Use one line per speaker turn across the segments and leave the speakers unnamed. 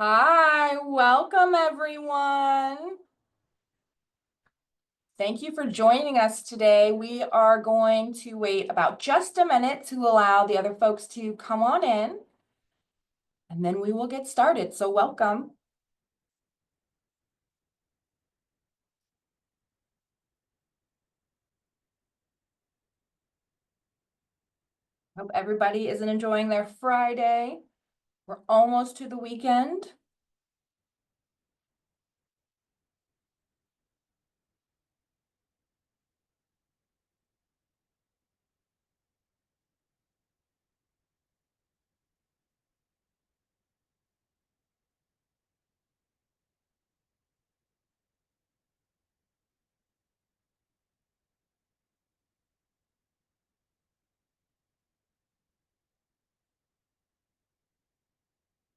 Hi, welcome everyone. Thank you for joining us today. We are going to wait about just a minute to allow the other folks to come on in, and then we will get started. So welcome. Hope everybody is enjoying their Friday. We're almost to the weekend.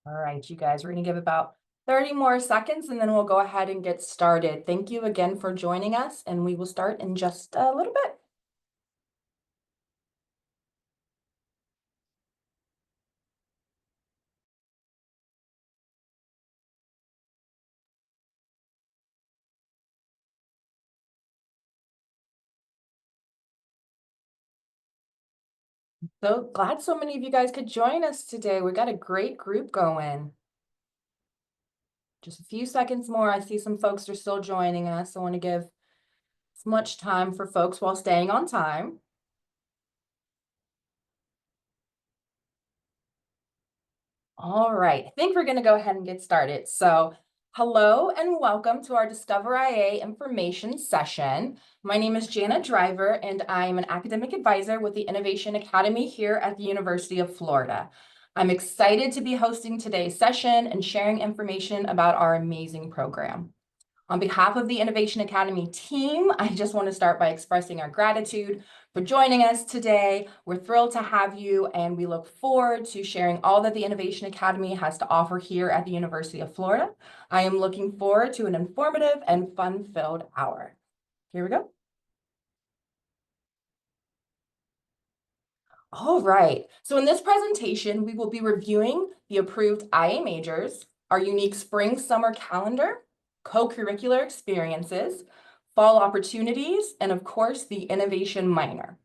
All right, you guys, we're going to give about 30 more seconds and then we'll go ahead and get started. Thank you again for joining us, and we will start in just a little bit. So glad so many of you guys could join us today. We got a great group going. Just a few seconds more. I see some folks are still joining us. I want to give as much time for folks while staying on time. All right, I think we're going to go ahead and get started. So hello and welcome to our Discover IA information session. My name is Jana Driver, and I am an academic advisor with the Innovation Academy here at the University of Florida. I'm excited to be hosting today's session and sharing information about our amazing program. On behalf of the Innovation Academy team, I just want to start by expressing our gratitude for joining us today. We're thrilled to have you, and we look forward to sharing all that the Innovation Academy has to offer here at the University of Florida. I am looking forward to an informative and fun-filled hour. Here we go. All right, so in this presentation, we will be reviewing the approved IA majors, our unique spring-summer calendar, co-curricular experiences, fall opportunities, and of course, the innovation minor.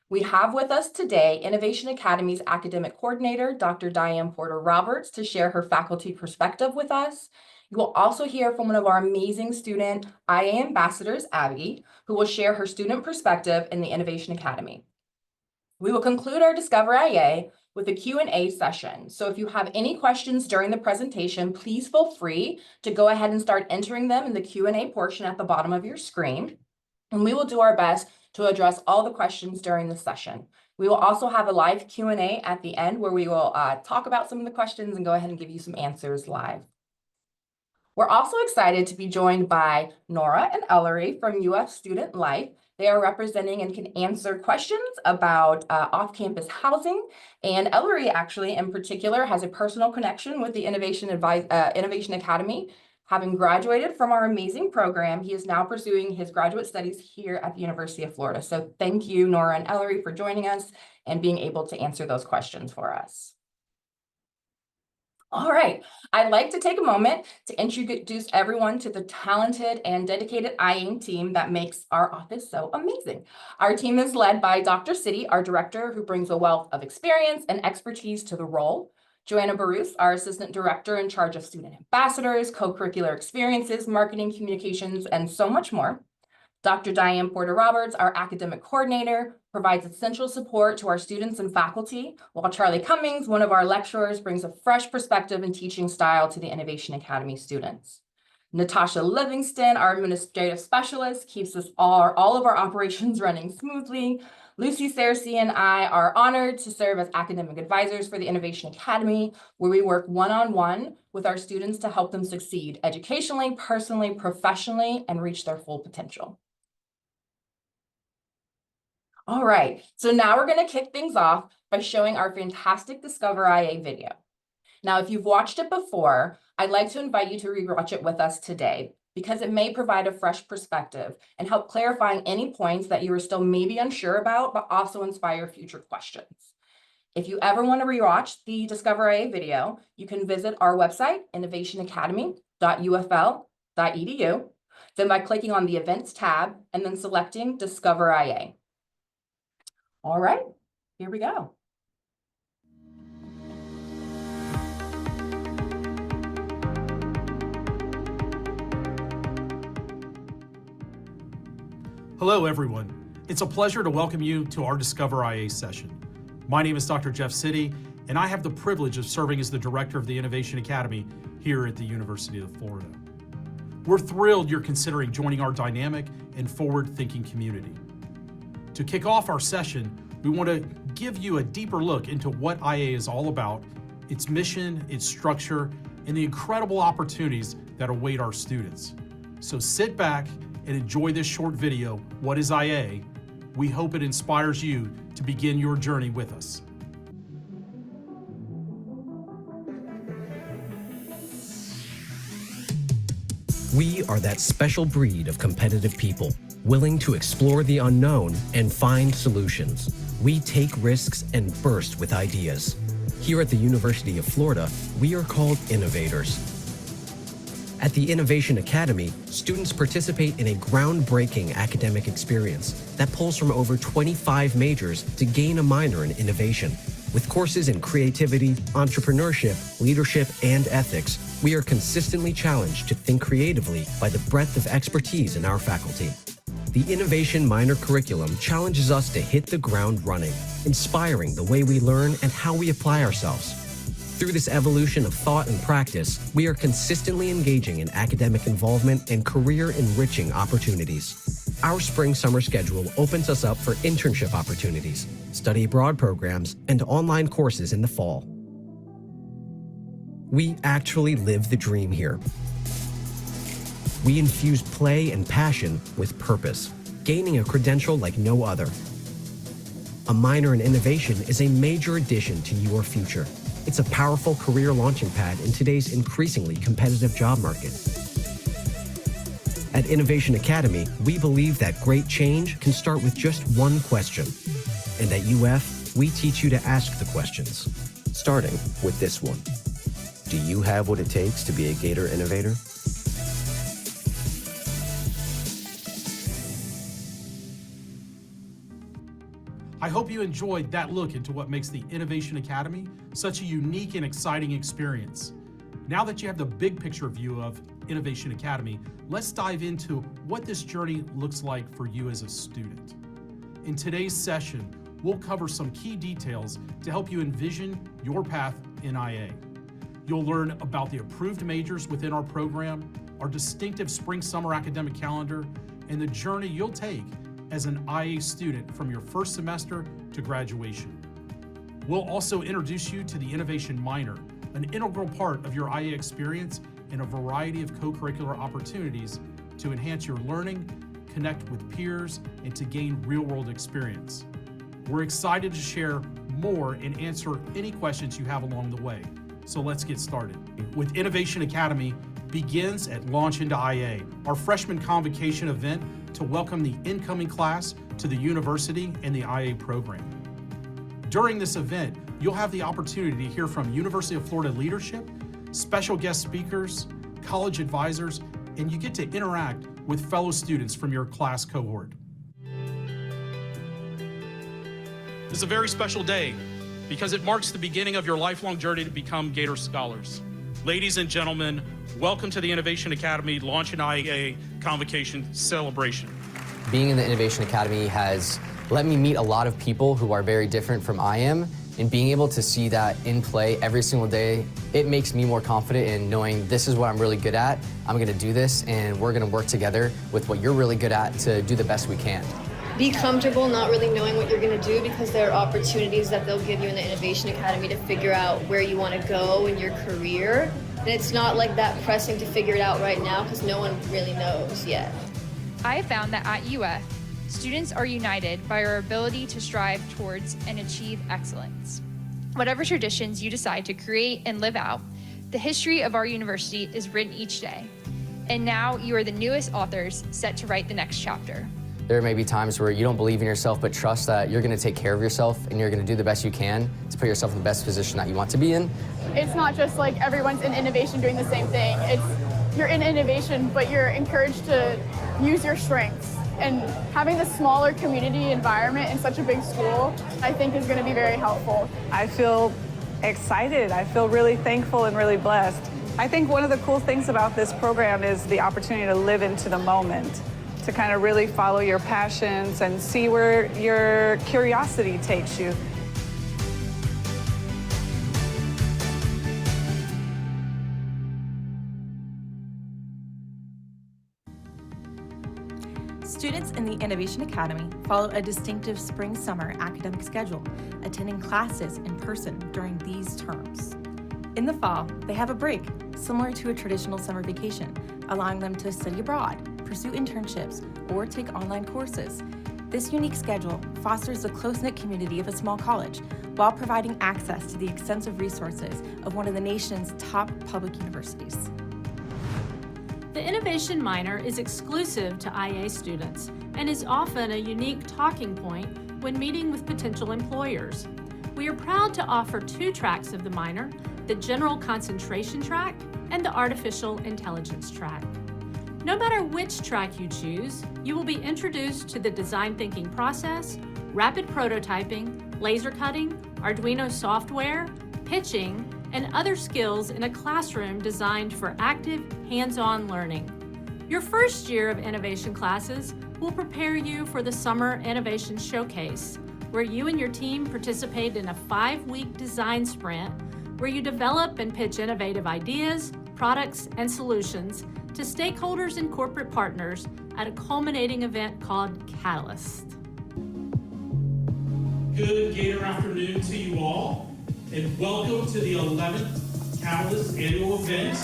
We have with us today Innovation Academy's academic coordinator, Dr. Diane Porter Roberts, to share her faculty perspective with us. You will also hear from one of our amazing student IA ambassadors, Abby, who will share her student perspective in the Innovation Academy. We will conclude our Discover IA with a Q&A session. So if you have any questions during the presentation, please feel free to go ahead and start entering them in the Q&A portion at the bottom of your screen. And we will do our best to address all the questions during the session. We will also have a live Q&A at the end where we will talk about some of the questions and go ahead and give you some answers live. We're also excited to be joined by Nora and Ellery from UF Student Life. They are representing and can answer questions about off-campus housing. And Ellery actually in particular has a personal connection with the Innovation Academy. Having graduated from our amazing program, he is now pursuing his graduate studies here at the University of Florida. So thank you, Nora and Ellery, for joining us and being able to answer those questions for us. All right, I'd like to take a moment to introduce everyone to the talented and dedicated IA team that makes our office so amazing. Our team is led by Dr. City, our director, who brings a wealth of experience and expertise to the role. Joanna Barus, our assistant director in charge of student ambassadors, co-curricular experiences, marketing, communications, and so much more. Dr. Diane Porter Roberts, our academic coordinator, provides essential support to our students and faculty, while Charlie Cummings, one of our lecturers, brings a fresh perspective and teaching style to the Innovation Academy students. Natasha Livingston, our administrative specialist, keeps us all of our operations running smoothly. Lucy Cersei and I are honored to serve as academic advisors for the Innovation Academy, where we work one-on-one with our students to help them succeed educationally, personally, professionally, and reach their full potential. All right, so now we're going to kick things off by showing our fantastic Discover IA video. Now, if you've watched it before, I'd like to invite you to rewatch it with us today because it may provide a fresh perspective and help clarifying any points that you are still maybe unsure about, but also inspire future questions. If you ever want to rewatch the Discover IA video, you can visit our website, innovationacademy.ufl.edu, then by clicking on the Events tab and then selecting Discover IA. All right, here we go.
Hello, everyone. It's a pleasure to welcome you to our Discover IA session. My name is Dr. Jeff City, and I have the privilege of serving as the director of the Innovation Academy here at the University of Florida. We're thrilled you're considering joining our dynamic and forward-thinking community. To kick off our session, we want to give you a deeper look into what IA is all about, its mission, its structure, and the incredible opportunities that await our students. So sit back and enjoy this short video, What is IA? We hope it inspires you to begin your journey with us.
We are that special breed of competitive people, willing to explore the unknown and find solutions. We take risks and burst with ideas. Here at the University of Florida, we are called innovators. At the Innovation Academy, students participate in a groundbreaking academic experience that pulls from over 25 majors to gain a minor in innovation. With courses in creativity, entrepreneurship, leadership, and ethics, we are consistently challenged to think creatively by the breadth of expertise in our faculty. The Innovation Minor Curriculum challenges us to hit the ground running, inspiring the way we learn and how we apply ourselves. Through this evolution of thought and practice, we are consistently engaging in academic involvement and career-enriching opportunities. Our spring-summer schedule opens us up for internship opportunities, study abroad programs, and online courses in the fall. We actually live the dream here. We infuse play and passion with purpose, gaining a credential like no other. A minor in innovation is a major addition to your future. It's a powerful career launching pad in today's increasingly competitive job market. At Innovation Academy, we believe that great change can start with just one question. And at UF, we teach you to ask the questions, starting with this one. Do you have what it takes to be a Gator innovator?
I hope you enjoyed that look into what makes the Innovation Academy such a unique and exciting experience. Now that you have the big picture view of Innovation Academy, let's dive into what this journey looks like for you as a student. In today's session, we'll cover some key details to help you envision your path in IA. You'll learn about the approved majors within our program, our distinctive spring-summer academic calendar, and the journey you'll take as an IA student from your first semester to graduation. We'll also introduce you to the Innovation Minor, an integral part of your IA experience and a variety of co-curricular opportunities to enhance your learning, connect with peers, and to gain real-world experience. We're excited to share more and answer any questions you have along the way. So let's get started. With Innovation Academy begins at Launch into IA, our freshman convocation event to welcome the incoming class to the university and the IA program. During this event, you'll have the opportunity to hear from University of Florida leadership, special guest speakers, college advisors, and you get to interact with fellow students from your class cohort. This is a very special day because it marks the beginning of your lifelong journey to become Gator Scholars. Ladies and gentlemen, welcome to the Innovation Academy Launch in IA Convocation Celebration.
Being in the Innovation Academy has let me meet a lot of people who are very different from I am, and being able to see that in play every single day, it makes me more confident in knowing this is what I'm really good at, I'm gonna do this, and we're gonna work together with what you're really good at to do the best we can.
Be comfortable not really knowing what you're going to do, because there are opportunities that they'll give you in the Innovation Academy to figure out where you want to go in your career. And it's not like that pressing to figure it out right now because no one really knows yet.
I found that at UF, students are united by our ability to strive towards and achieve excellence. Whatever traditions you decide to create and live out, the history of our university is written each day. And now you are the newest authors set to write the next chapter.
There may be times where you don't believe in yourself, but trust that you're going to take care of yourself and you're going to do the best you can to put yourself in the best position that you want to be in.
It's not just like everyone's in innovation doing the same thing. You're in innovation, but you're encouraged to use your strengths. And having the smaller community environment in such a big school, I think is going to be very helpful.
I feel excited. I feel really thankful and really blessed. I think one of the cool things about this program is the opportunity to live into the moment, to kind of really follow your passions and see where your curiosity takes you.
Students in the Innovation Academy follow a distinctive spring-summer academic schedule, attending classes in person during these terms. In the fall, they have a break, similar to a traditional summer vacation, allowing them to study abroad, pursue internships, or take online courses. This unique schedule fosters the close-knit community of a small college while providing access to the extensive resources of one of the nation's top public universities.
The Innovation minor is exclusive to IA students and is often a unique talking point when meeting with potential employers. We are proud to offer 2 tracks of the minor, the General Concentration track and the Artificial Intelligence track. No matter which track you choose, you will be introduced to the design thinking process, rapid prototyping, laser cutting, Arduino software, pitching, and other skills in a classroom designed for active, hands-on learning. Your first year of innovation classes will prepare you for the Summer Innovation Showcase, where you and your team participate in a 5-week design sprint where you develop and pitch innovative ideas, products, and solutions to stakeholders and corporate partners at a culminating event called Catalyst.
Good Gator afternoon to you all, and welcome to the 11th Catalyst annual event.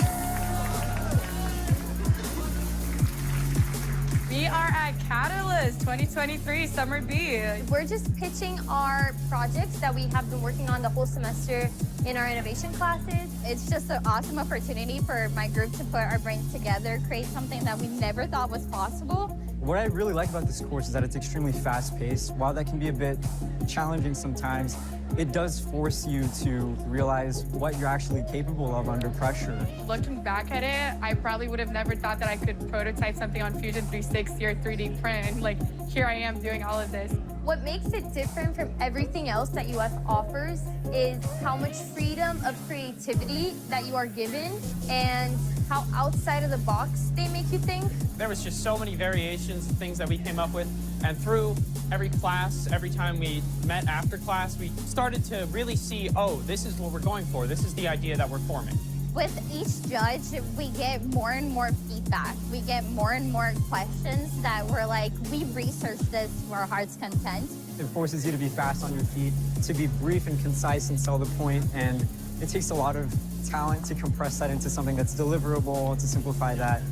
We are at Catalyst 2023 Summer B.
We're just pitching our projects that we have been working on the whole semester in our innovation classes. It's just an awesome opportunity for my group to put our brains together, create something that we never thought was possible.
What I really like about this course is that it's extremely fast-paced. While that can be a bit challenging sometimes, it does force you to realize what you're actually capable of under pressure.
Looking back at it, I probably would have never thought that I could prototype something on Fusion 360 or 3D print. Like, here I am doing all of this.
What makes it different from everything else that UF offers is how much freedom of creativity that you are given and how outside of the box they make you think.
There was just so many variations of things that we came up with, and through every class, every time we met after class, we started to really see, oh, this is what we're going for. This is the idea that we're forming.
With each judge, we get more and more feedback. We get more and more questions that we're like, we researched this to our heart's content.
It forces you to be fast on your feet, to be brief and concise and sell the point, and it takes a lot of talent to compress that into something that's deliverable, to simplify that.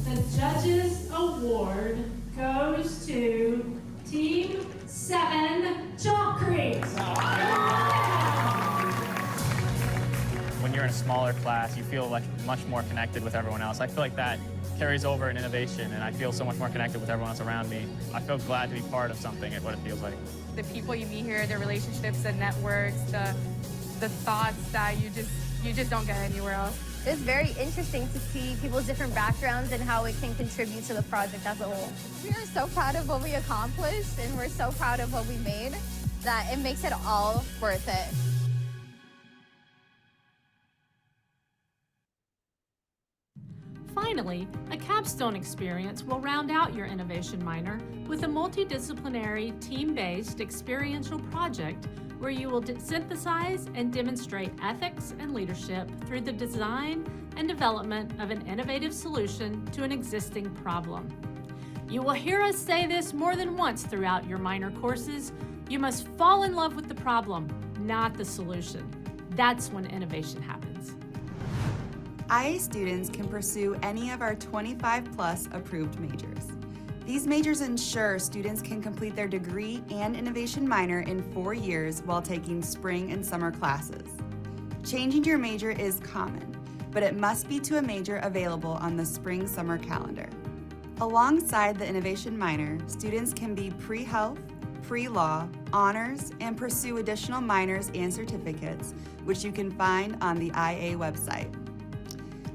The Judges Award goes to Team 7 Chalk Creek.
When you're in a smaller class, you feel like much more connected with everyone else. I feel like that carries over in innovation, and I feel so much more connected with everyone else around me. I feel glad to be part of something, at what it feels like.
The people you meet here, the relationships, the networks, the thoughts that you just don't get anywhere else.
It's very interesting to see people's different backgrounds and how it can contribute to the project as a whole. We are so proud of what we accomplished, and we're so proud of what we made that it makes it all worth it.
Finally, a capstone experience will round out your innovation minor with a multidisciplinary, team-based experiential project where you will synthesize and demonstrate ethics and leadership through the design and development of an innovative solution to an existing problem. You will hear us say this more than once throughout your minor courses. You must fall in love with the problem, not the solution. That's when innovation happens.
IA students can pursue any of our 25+ approved majors. These majors ensure students can complete their degree and innovation minor in 4 years while taking spring and summer classes. Changing your major is common, but it must be to a major available on the spring-summer calendar. Alongside the innovation minor, students can be pre-health, pre-law, honors, and pursue additional minors and certificates, which you can find on the IA website.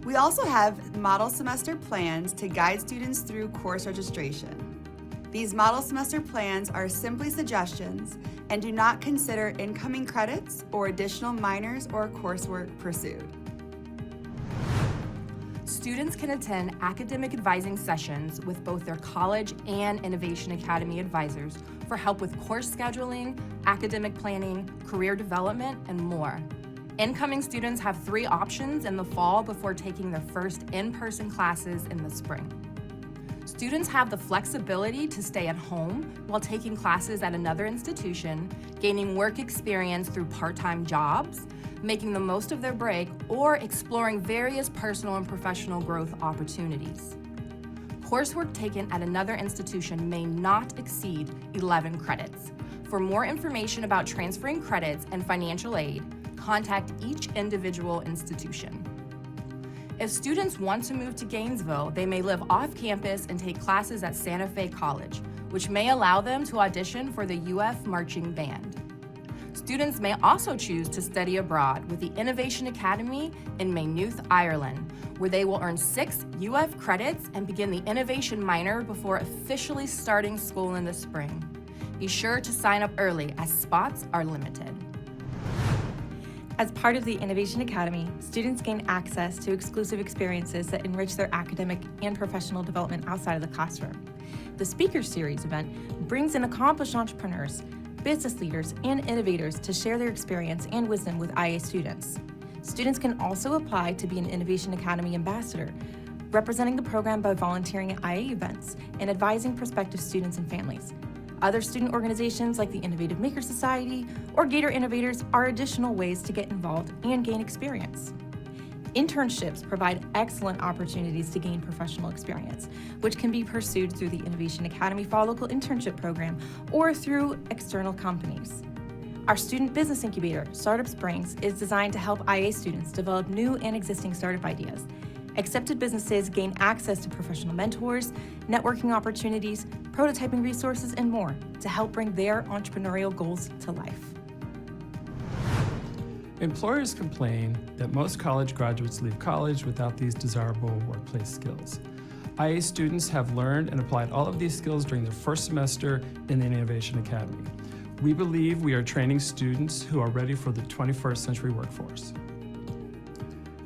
We also have model semester plans to guide students through course registration. These model semester plans are simply suggestions and do not consider incoming credits or additional minors or coursework pursued.
Students can attend academic advising sessions with both their college and Innovation Academy advisors for help with course scheduling, academic planning, career development, and more. Incoming students have 3 options in the fall before taking their first in-person classes in the spring. Students have the flexibility to stay at home while taking classes at another institution, gaining work experience through part-time jobs, making the most of their break, or exploring various personal and professional growth opportunities. Coursework taken at another institution may not exceed 11 credits. For more information about transferring credits and financial aid, contact each individual institution. If students want to move to Gainesville, they may live off campus and take classes at Santa Fe College, which may allow them to audition for the UF Marching Band. Students may also choose to study abroad with the Innovation Academy in Maynooth, Ireland, where they will earn 6 UF credits and begin the Innovation minor before officially starting school in the spring. Be sure to sign up early as spots are limited.
As part of the Innovation Academy, students gain access to exclusive experiences that enrich their academic and professional development outside of the classroom. The Speaker Series event brings in accomplished entrepreneurs, business leaders, and innovators to share their experience and wisdom with IA students. Students can also apply to be an Innovation Academy ambassador, representing the program by volunteering at IA events and advising prospective students and families. Other student organizations like the Innovative Maker Society or Gator Innovators are additional ways to get involved and gain experience. Internships provide excellent opportunities to gain professional experience, which can be pursued through the Innovation Academy Fall Local Internship Program or through external companies. Our student business incubator, Startup Springs, is designed to help IA students develop new and existing startup ideas. Accepted businesses gain access to professional mentors, networking opportunities, prototyping resources, and more to help bring their entrepreneurial goals to life.
Employers complain that most college graduates leave college without these desirable workplace skills. IA students have learned and applied all of these skills during their first semester in the Innovation Academy. We believe we are training students who are ready for the 21st century workforce.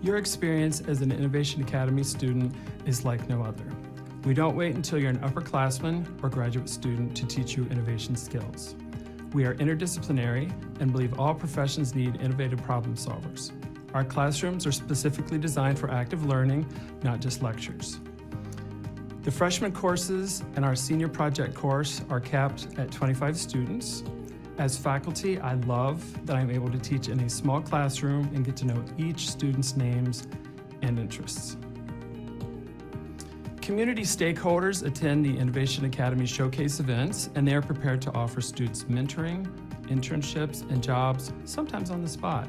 Your experience as an Innovation Academy student is like no other. We don't wait until you're an upperclassman or graduate student to teach you innovation skills. We are interdisciplinary and believe all professions need innovative problem solvers. Our classrooms are specifically designed for active learning, not just lectures. The freshman courses and our senior project course are capped at 25 students. As faculty, I love that I'm able to teach in a small classroom and get to know each student's names and interests. Community stakeholders attend the Innovation Academy Showcase events, and they are prepared to offer students mentoring, internships, and jobs, sometimes on the spot.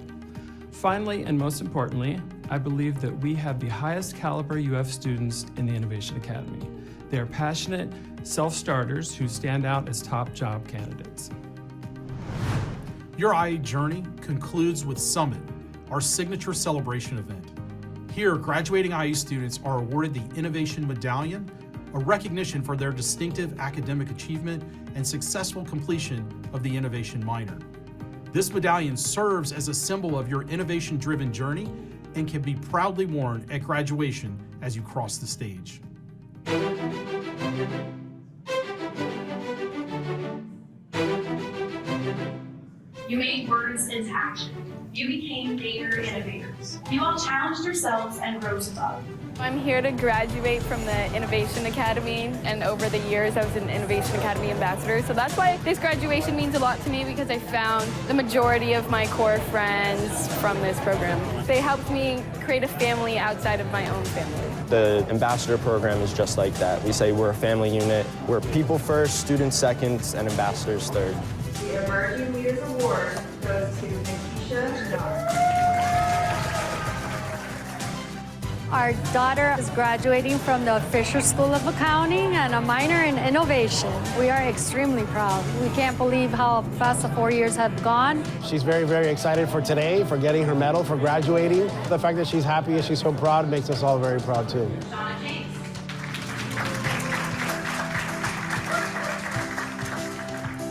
Finally, and most importantly, I believe that we have the highest caliber UF students in the Innovation Academy. They are passionate self-starters who stand out as top job candidates.
Your IA journey concludes with Summit, our signature celebration event. Here, graduating IA students are awarded the Innovation Medallion, a recognition for their distinctive academic achievement and successful completion of the Innovation minor. This medallion serves as a symbol of your innovation-driven journey and can be proudly worn at graduation as you cross the stage.
You made words into action. You became Gator Innovators. You all challenged yourselves and rose above.
I'm here to graduate from the Innovation Academy, and over the years I was an Innovation Academy ambassador. So that's why this graduation means a lot to me, because I found the majority of my core friends from this program. They helped me create a family outside of my own family.
The ambassador program is just like that. We say we're a family unit. We're people first, students second, and ambassadors third.
The Emerging Leaders Award goes to Nikisha Nadar.
Our daughter is graduating from the Fisher School of Accounting and a minor in innovation. We are extremely proud. We can't believe how fast the 4 years have gone.
She's very, very excited for today, for getting her medal, for graduating. The fact that she's happy and she's so proud makes us all very proud too.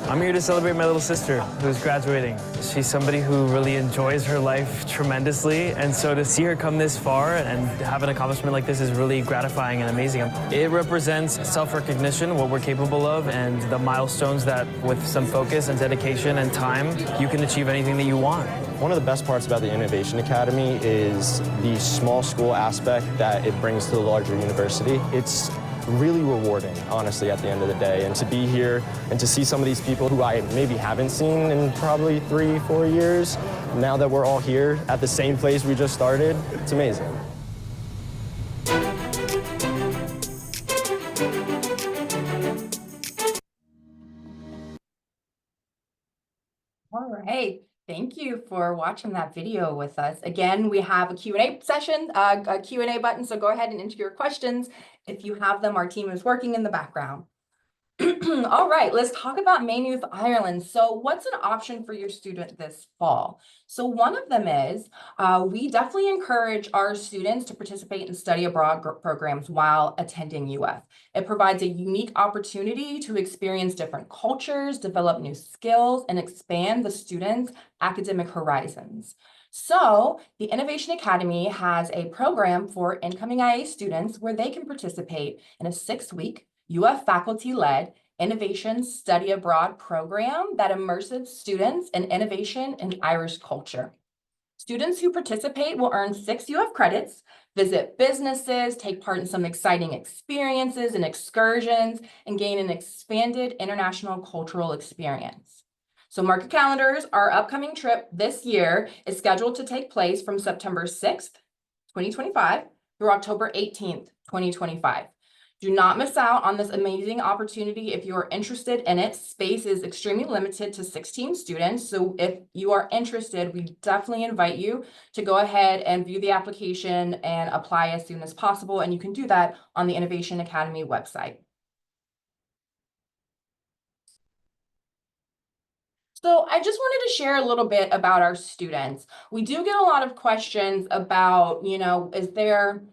I'm here to celebrate my little sister who's graduating. She's somebody who really enjoys her life tremendously, and so to see her come this far and have an accomplishment like this is really gratifying and amazing. It represents self-recognition, what we're capable of, and the milestones that with some focus and dedication and time, you can achieve anything that you want.
One of the best parts about the Innovation Academy is the small school aspect that it brings to the larger university. It's really rewarding, honestly, at the end of the day. And to be here and to see some of these people who I maybe haven't seen in probably 3-4 years, now that we're all here at the same place we just started, it's amazing.
All right. Thank you for watching that video with us. Again, we have a Q&A session, a Q&A button, so go ahead and enter your questions. If you have them, our team is working in the background. All right, let's talk about Maynooth, Ireland. So what's an option for your student this fall? So one of them is, we definitely encourage our students to participate in study abroad programs while attending UF. It provides a unique opportunity to experience different cultures, develop new skills, and expand the students' academic horizons. So the Innovation Academy has a program for incoming IA students where they can participate in a 6-week UF faculty-led innovation study abroad program that immerses students in innovation and Irish culture. Students who participate will earn 6 UF credits, visit businesses, take part in some exciting experiences and excursions, and gain an expanded international cultural experience. So mark your calendars. Our upcoming trip this year is scheduled to take place from September 6th, 2025 through October 18th, 2025. Do not miss out on this amazing opportunity if you are interested in it. Space is extremely limited to 16 students. So if you are interested, we definitely invite you to go ahead and view the application and apply as soon as possible. And you can do that on the Innovation Academy website. So I just wanted to share a little bit about our students. We do get a lot of questions about, is there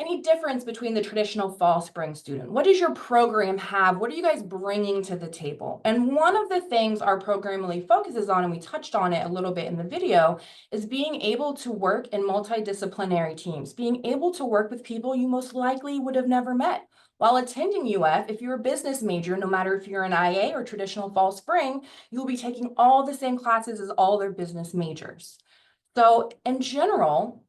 any difference between the traditional fall spring student? What does your program have? What are you guys bringing to the table? And one of the things our program really focuses on, and we touched on it a little bit in the video, is being able to work in multidisciplinary teams, being able to work with people you most likely would have never met. While attending UF, if you're a business major, no matter if you're an IA or traditional fall spring, you'll be taking all the same classes as all their business majors. So in general,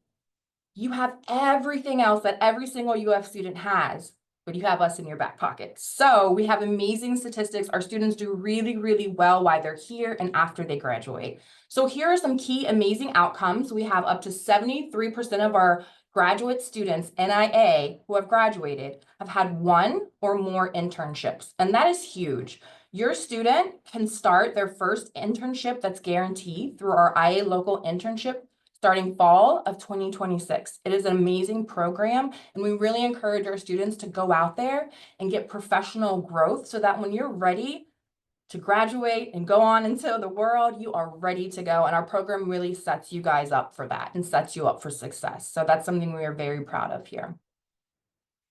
you have everything else that every single UF student has, but you have us in your back pocket. So we have amazing statistics. Our students do really, really well while they're here and after they graduate. So here are some key amazing outcomes. We have up to 73% of our graduate students, NIA, who have graduated, have had 1 or more internships, and that is huge. Your student can start their first internship that's guaranteed through our IA local internship starting fall of 2026. It is an amazing program, and we really encourage our students to go out there and get professional growth so that when you're ready to graduate and go on into the world, you are ready to go. And our program really sets you guys up for that and sets you up for success. So that's something we are very proud of here.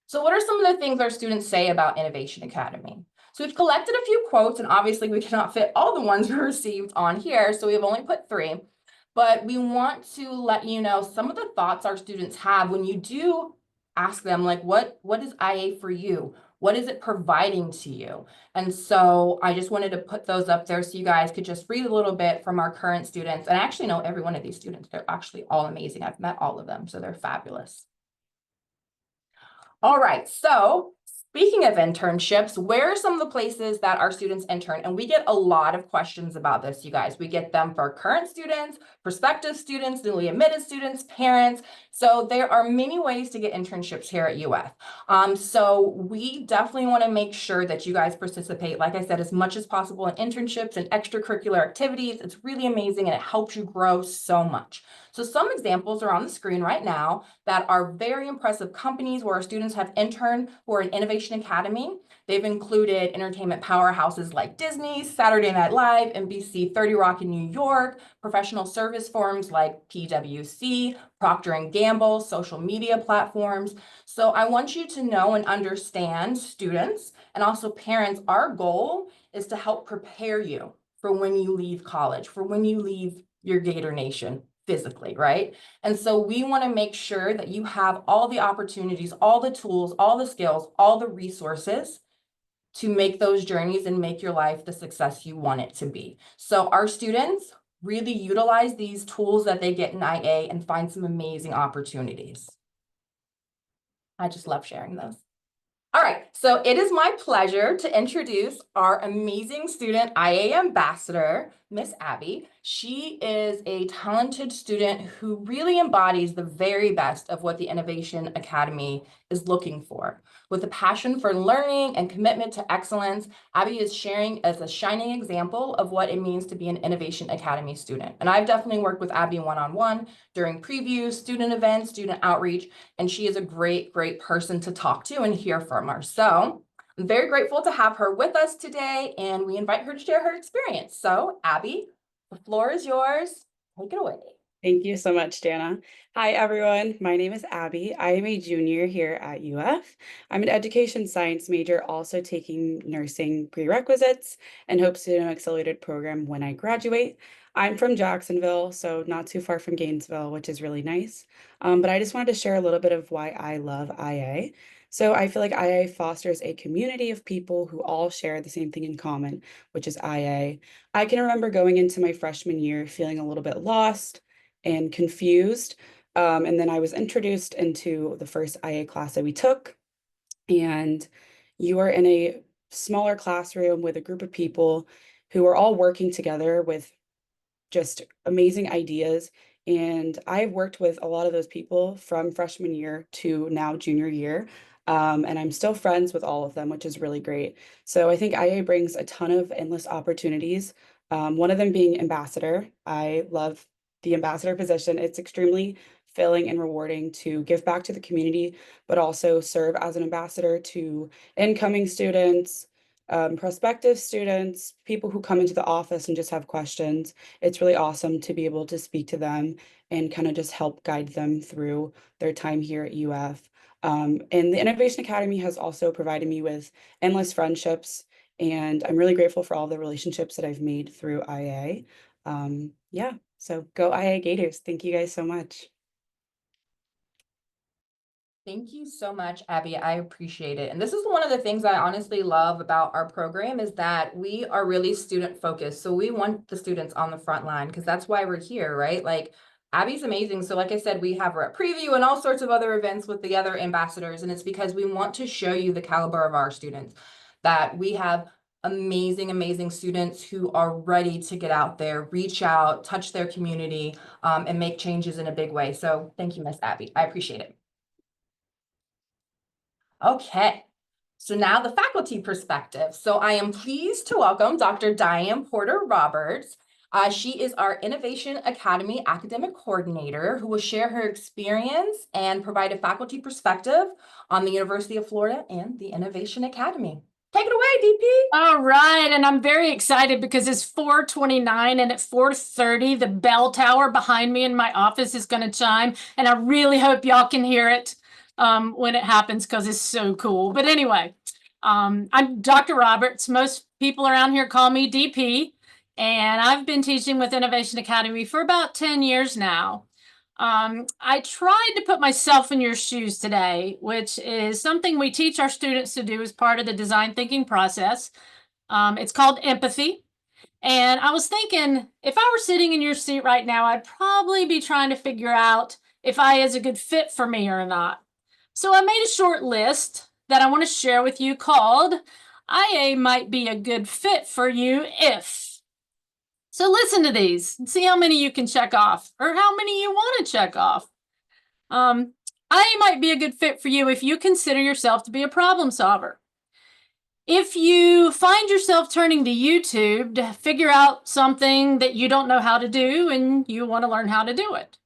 So what are some of the things our students say about Innovation Academy? So we've collected a few quotes, and obviously we cannot fit all the ones we received on here, so we've only put 3. But we want to let you know some of the thoughts our students have when you do ask them, like, what is IA for you? What is it providing to you? And so I just wanted to put those up there so you guys could just read a little bit from our current students. And I actually know every one of these students. They're actually all amazing. I've met all of them, so they're fabulous. All right, so Speaking of internships, where are some of the places that our students intern? And we get a lot of questions about this, you guys. We get them for current students, prospective students, newly admitted students, parents. So there are many ways to get internships here at UF. So we definitely want to make sure that you guys participate, like I said, as much as possible in internships and extracurricular activities. It's really amazing and it helps you grow so much. So some examples are on the screen right now that are very impressive companies where our students have interned who are in Innovation Academy. They've included entertainment powerhouses like Disney, Saturday Night Live, NBC, 30 Rock in New York, professional service firms like PwC, Procter & Gamble, social media platforms. So I want you to know and understand, students and also parents, our goal is to help prepare you for when you leave college, for when you leave your Gator Nation physically, right? And so we want to make sure that you have all the opportunities, all the tools, all the skills, all the resources to make those journeys and make your life the success you want it to be. So our students really utilize these tools that they get in IA and find some amazing opportunities. I just love sharing those. All right, so it is my pleasure to introduce our amazing student IA ambassador, Miss Abby. She is a talented student who really embodies the very best of what the Innovation Academy is looking for. With a passion for learning and commitment to excellence, Abby is sharing as a shining example of what it means to be an Innovation Academy student. And I've definitely worked with Abby one-on-one during previews, student events, student outreach, and she is a great, great person to talk to and hear from her. So I'm very grateful to have her with us today, and we invite her to share her experience. So Abby, the floor is yours. Take it away.
Thank you so much, Jana. Hi, everyone. My name is Abby. I am a junior here at UF. I'm an education science major, also taking nursing prerequisites and hopes to do an accelerated program when I graduate. I'm from Jacksonville, so not too far from Gainesville, which is really nice. But I just wanted to share a little bit of why I love IA. So I feel like IA fosters a community of people who all share the same thing in common, which is IA. I can remember going into my freshman year feeling a little bit lost and confused. And then I was introduced into the first IA class that we took. And you are in a smaller classroom with a group of people who are all working together with just amazing ideas. And I've worked with a lot of those people from freshman year to now junior year. And I'm still friends with all of them, which is really great. So I think IA brings a ton of endless opportunities. One of them being ambassador. I love the ambassador position. It's extremely fulfilling and rewarding to give back to the community, but also serve as an ambassador to incoming students, prospective students, people who come into the office and just have questions. It's really awesome to be able to speak to them and kind of just help guide them through their time here at UF. And the Innovation Academy has also provided me with endless friendships, and I'm really grateful for all the relationships that I've made through IA. Yeah, so go IA Gators. Thank you guys so much.
Thank you so much, Abby. I appreciate it. And this is one of the things I honestly love about our program is that we are really student focused. So we want the students on the front line because that's why we're here, right? Like Abby's amazing. So like I said, we have her at preview and all sorts of other events with the other ambassadors. And it's because we want to show you the caliber of our students, that we have amazing, amazing students who are ready to get out there, reach out, touch their community, and make changes in a big way. So thank you, Miss Abby. I appreciate it. Okay, so now the faculty perspective. So I am pleased to welcome Dr. Diane Porter Roberts. She is our Innovation Academy Academic Coordinator who will share her experience and provide a faculty perspective on the University of Florida and the Innovation Academy. Take it away, DP.
All right, and I'm very excited because it's 4:29 and at 4:30, the bell tower behind me in my office is going to chime, and I really hope y'all can hear it when it happens because it's so cool. But anyway, I'm Dr. Roberts. Most people around here call me DP, and I've been teaching with Innovation Academy for about 10 years now. I tried to put myself in your shoes today, which is something we teach our students to do as part of the design thinking process. It's called empathy. And I was thinking, if I were sitting in your seat right now, I'd probably be trying to figure out if IA is a good fit for me or not. So I made a short list that I want to share with you called IA Might Be a Good Fit for You If. So listen to these and see how many you can check off or how many you want to check off. IA might be a good fit for you if you consider yourself to be a problem solver. If you find yourself turning to YouTube to figure out something that you don't know how to do and you want to learn how to do it.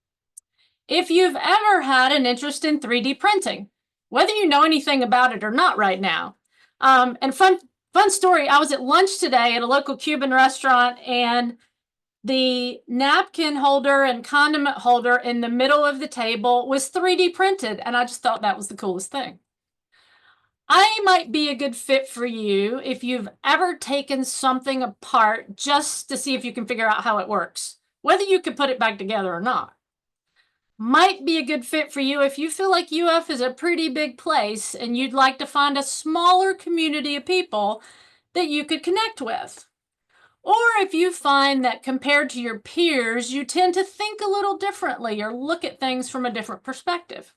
If you've ever had an interest in 3D printing, whether you know anything about it or not right now. And fun story, I was at lunch today at a local Cuban restaurant, and the napkin holder and condiment holder in the middle of the table was 3D printed, and I just thought that was the coolest thing. I might be a good fit for you if you've ever taken something apart just to see if you can figure out how it works, whether you can put it back together or not. Might be a good fit for you if you feel like UF is a pretty big place and you'd like to find a smaller community of people that you could connect with. Or if you find that compared to your peers, you tend to think a little differently or look at things from a different perspective.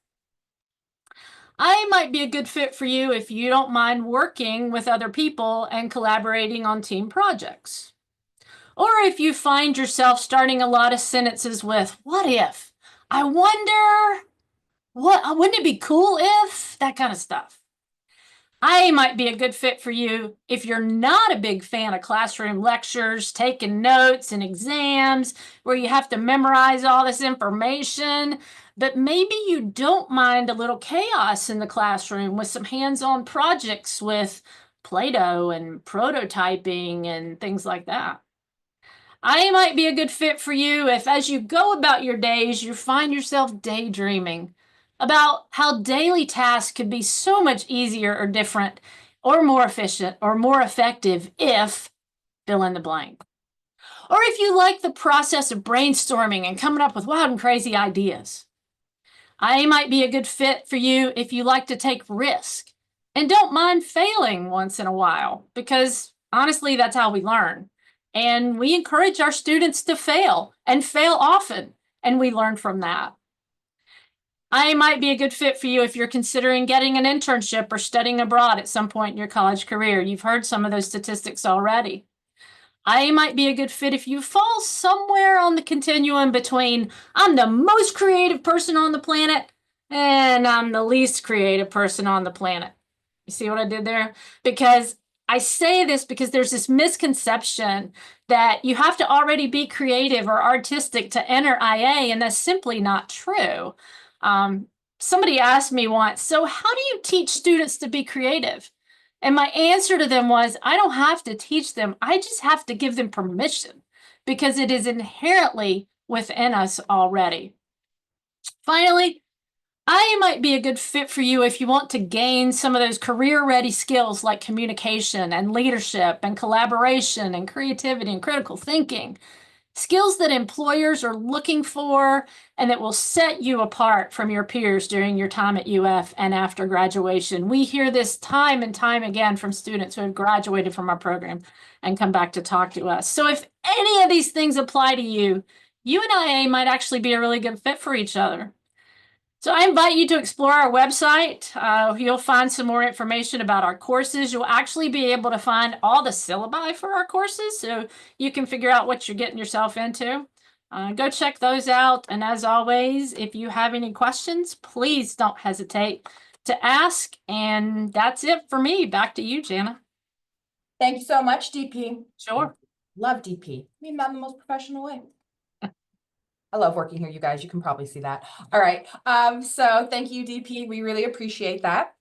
I might be a good fit for you if you don't mind working with other people and collaborating on team projects. Or if you find yourself starting a lot of sentences with, what if? I wonder, wouldn't it be cool if? That kind of stuff. I might be a good fit for you if you're not a big fan of classroom lectures, taking notes and exams where you have to memorize all this information, but maybe you don't mind a little chaos in the classroom with some hands-on projects with Play-Doh and prototyping and things like that. I might be a good fit for you if, as you go about your days, you find yourself daydreaming about how daily tasks could be so much easier or different or more efficient or more effective if fill in the blank. Or if you like the process of brainstorming and coming up with wild and crazy ideas. I might be a good fit for you if you like to take risk and don't mind failing once in a while, because honestly, that's how we learn. And we encourage our students to fail and fail often, and we learn from that. I might be a good fit for you if you're considering getting an internship or studying abroad at some point in your college career. You've heard some of those statistics already. I might be a good fit if you fall somewhere on the continuum between I'm the most creative person on the planet and I'm the least creative person on the planet. You see what I did there? Because I say this because there's this misconception that you have to already be creative or artistic to enter IA, and that's simply not true. Somebody asked me once, so how do you teach students to be creative? And my answer to them was, I don't have to teach them. I just have to give them permission because it is inherently within us already. Finally, I might be a good fit for you if you want to gain some of those career-ready skills like communication and leadership and collaboration and creativity and critical thinking. Skills that employers are looking for and that will set you apart from your peers during your time at UF and after graduation. We hear this time and time again from students who have graduated from our program and come back to talk to us. So if any of these things apply to you, you and IA might actually be a really good fit for each other. So I invite you to explore our website. You'll find some more information about our courses. You'll actually be able to find all the syllabi for our courses so you can figure out what you're getting yourself into. Go check those out. And as always, if you have any questions, please don't hesitate to ask. And that's it for me. Back to you, Jana.
Thank you so much, DP.
Sure.
Love DP. I mean, that in the most professional way. I love working here, you guys. You can probably see that. All right. So thank you, DP. We really appreciate that.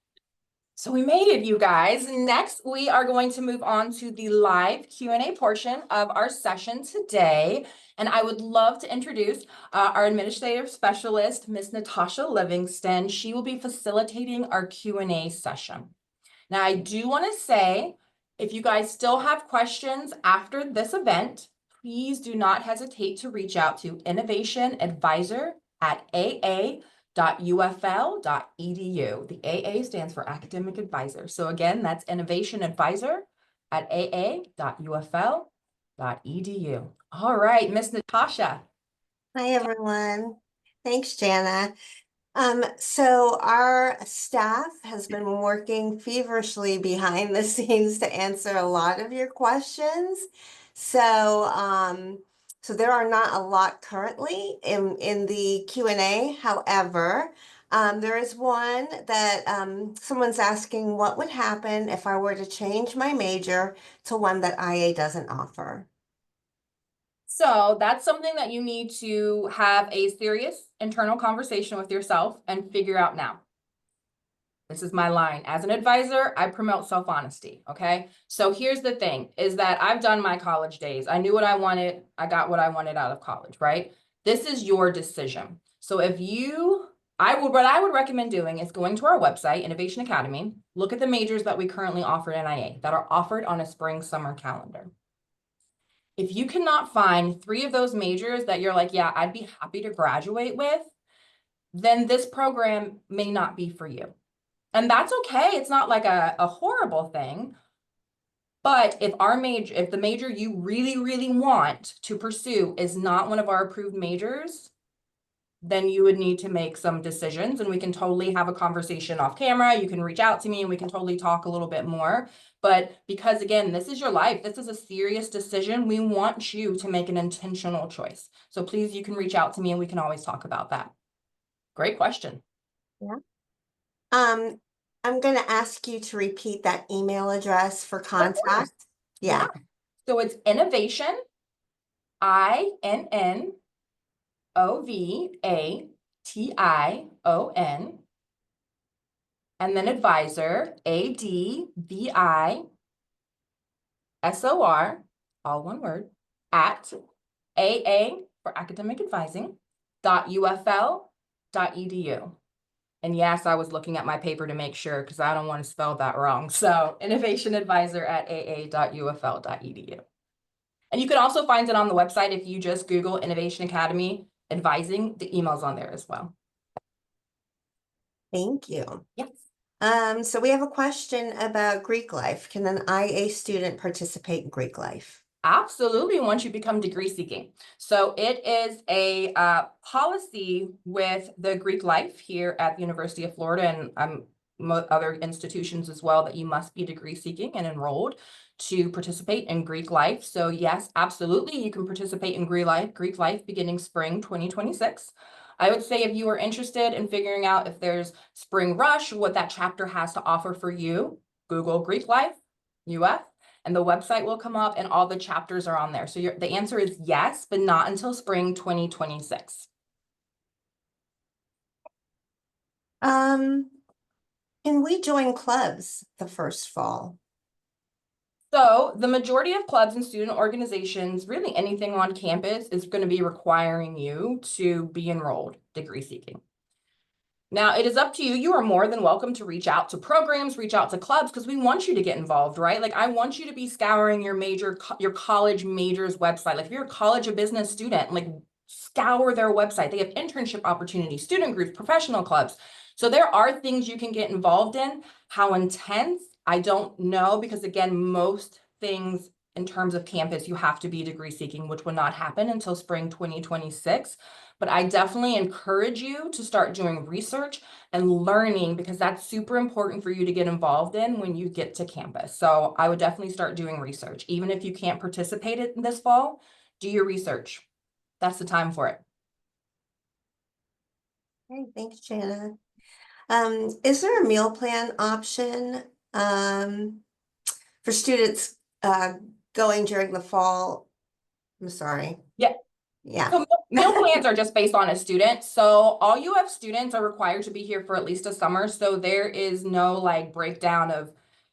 So we made it, you guys. Next, we are going to move on to the live Q&A portion of our session today. And I would love to introduce our administrative specialist, Ms. Natasha Livingston. She will be facilitating our Q&A session. Now, I do want to say, if you guys still have questions after this event, please do not hesitate to reach out to innovationadvisor@aa.ufl.edu. The AA stands for Academic Advisor. So again, that's innovationadvisor@aa.ufl.edu. All right, Miss Natasha.
Hi, everyone. Thanks, Jana. So our staff has been working feverishly behind the scenes to answer a lot of your questions. So there are not a lot currently in the Q&A. However, there is one that someone's asking, what would happen if I were to change my major to one that IA doesn't offer?
So that's something that you need to have a serious internal conversation with yourself and figure out now. This is my line. As an advisor, I promote self-honesty, okay? So here's the thing, is that I've done my college days. I knew what I wanted. I got what I wanted out of college, right? This is your decision. So if what I would recommend doing is going to our website, Innovation Academy, look at the majors that we currently offer in IA that are offered on a spring-summer calendar. If you cannot find 3 of those majors that you're like, yeah, I'd be happy to graduate with, then this program may not be for you. And that's okay. It's not like a horrible thing. But if the major you really, really want to pursue is not one of our approved majors, then you would need to make some decisions, and we can totally have a conversation off camera. You can reach out to me and we can totally talk a little bit more. But because again, this is your life, this is a serious decision. We want you to make an intentional choice. So please, you can reach out to me and we can always talk about that. Great question.
Yeah. I'm going to ask you to repeat that email address for contact. Yeah.
So it's innovation, INNOVATION, and then advisor, ADVISOR, all one word, at AA for academic advising, .ufl.edu. And yes, I was looking at my paper to make sure because I don't want to spell that wrong. So innovation advisor at aa.ufl.edu. And you can also find it on the website if you just Google Innovation Academy Advising. The email's on there as well.
Thank you.
Yes.
So we have a question about Greek life. Can an IA student participate in Greek life?
Absolutely, once you become degree seeking. So it is a policy with the Greek life here at the University of Florida and other institutions as well, that you must be degree seeking and enrolled to participate in Greek life. So yes, absolutely, you can participate in Greek life beginning spring 2026. I would say if you are interested in figuring out if there's Spring Rush, what that chapter has to offer for you, Google Greek Life, UF, and the website will come up and all the chapters are on there. So the answer is yes, but not until spring 2026.
Can we join clubs the first fall?
So the majority of clubs and student organizations, really anything on campus, is going to be requiring you to be enrolled degree seeking. Now, it is up to you. You are more than welcome to reach out to programs, reach out to clubs, because we want you to get involved, right? Like I want you to be scouring your college majors website. Like if you're a college of business student, like scour their website. They have internship opportunities, student groups, professional clubs. So there are things you can get involved in. How intense? I don't know, because again, most things in terms of campus, you have to be degree seeking, which will not happen until spring 2026. But I definitely encourage you to start doing research and learning, because that's super important for you to get involved in when you get to campus. So I would definitely start doing research. Even if you can't participate in this fall, do your research. That's the time for it.
Okay, thanks, Jana. Is there a meal plan option for students going during the fall? I'm sorry.
Yeah.
Yeah.
So meal plans are just based on a student. So all UF students are required to be here for at least a summer. So there is no like breakdown of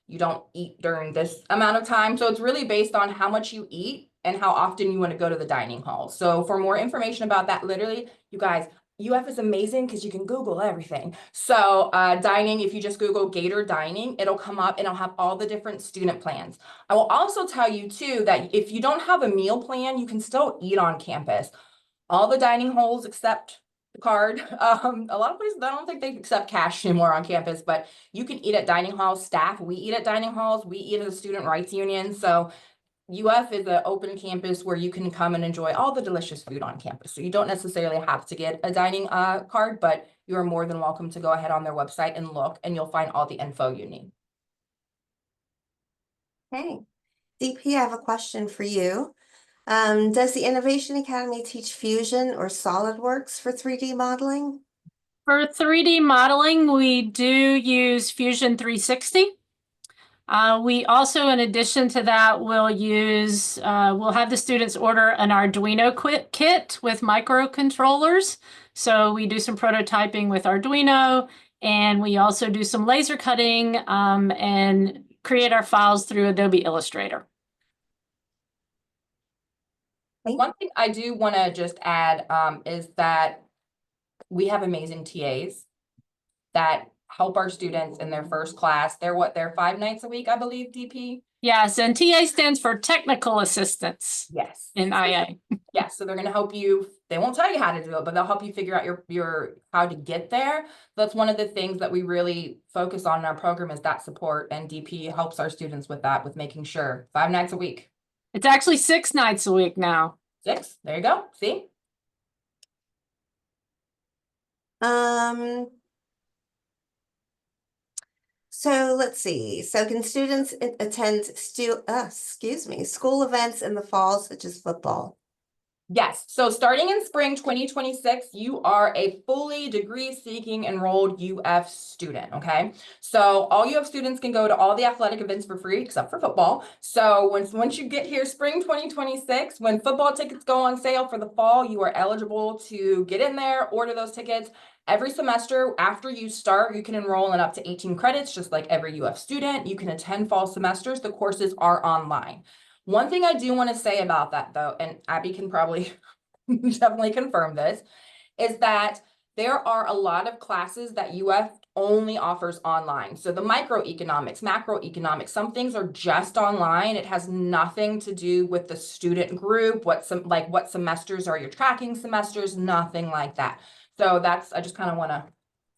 you don't eat during this amount of time. So it's really based on how much you eat and how often you want to go to the dining hall. So for more information about that, literally, you guys, UF is amazing because you can Google everything. So dining, if you just Google Gator dining, it'll come up and it'll have all the different student plans. I will also tell you too, that if you don't have a meal plan, you can still eat on campus. All the dining halls accept the card. A lot of places, I don't think they accept cash anymore on campus, but you can eat at dining halls. Staff, we eat at dining halls. We eat at the Student Rights Union. So UF is an open campus where you can come and enjoy all the delicious food on campus. So you don't necessarily have to get a dining card, but you are more than welcome to go ahead on their website and look, and you'll find all the info you need.
Okay. DP, I have a question for you. Does the Innovation Academy teach Fusion or SolidWorks for 3D modeling?
For 3D modeling, we do use Fusion 360. We also, in addition to that, will use, we'll have the students order an Arduino kit with microcontrollers. So we do some prototyping with Arduino, and we also do some laser cutting and create our files through Adobe Illustrator.
One thing I do want to just add is that we have amazing TAs that help our students in their first class. They're 5 nights a week, I believe, DP?
Yes, and TA stands for Technical Assistance.
Yes.
In IA.
Yes, so they're going to help you. They won't tell you how to do it, but they'll help you figure out your how to get there. That's one of the things that we really focus on in our program is that support, and DP helps our students with that, with making sure 5 nights a week.
It's actually 6 nights a week now.
6, there you go, see?
So let's see. So can students attend school events in the fall, such as football?
Yes, so starting in spring 2026, you are a fully degree-seeking enrolled UF student, okay? So all UF students can go to all the athletic events for free, except for football. So once you get here spring 2026, when football tickets go on sale for the fall, you are eligible to get in there, order those tickets. Every semester after you start, you can enroll in up to 18 credits, just like every UF student. You can attend fall semesters. The courses are online. One thing I do want to say about that, though, and Abby can probably definitely confirm this, is that there are a lot of classes that UF only offers online. So the microeconomics, macroeconomics, some things are just online. It has nothing to do with the student group, what semesters are your tracking semesters, nothing like that. So I just kind of want to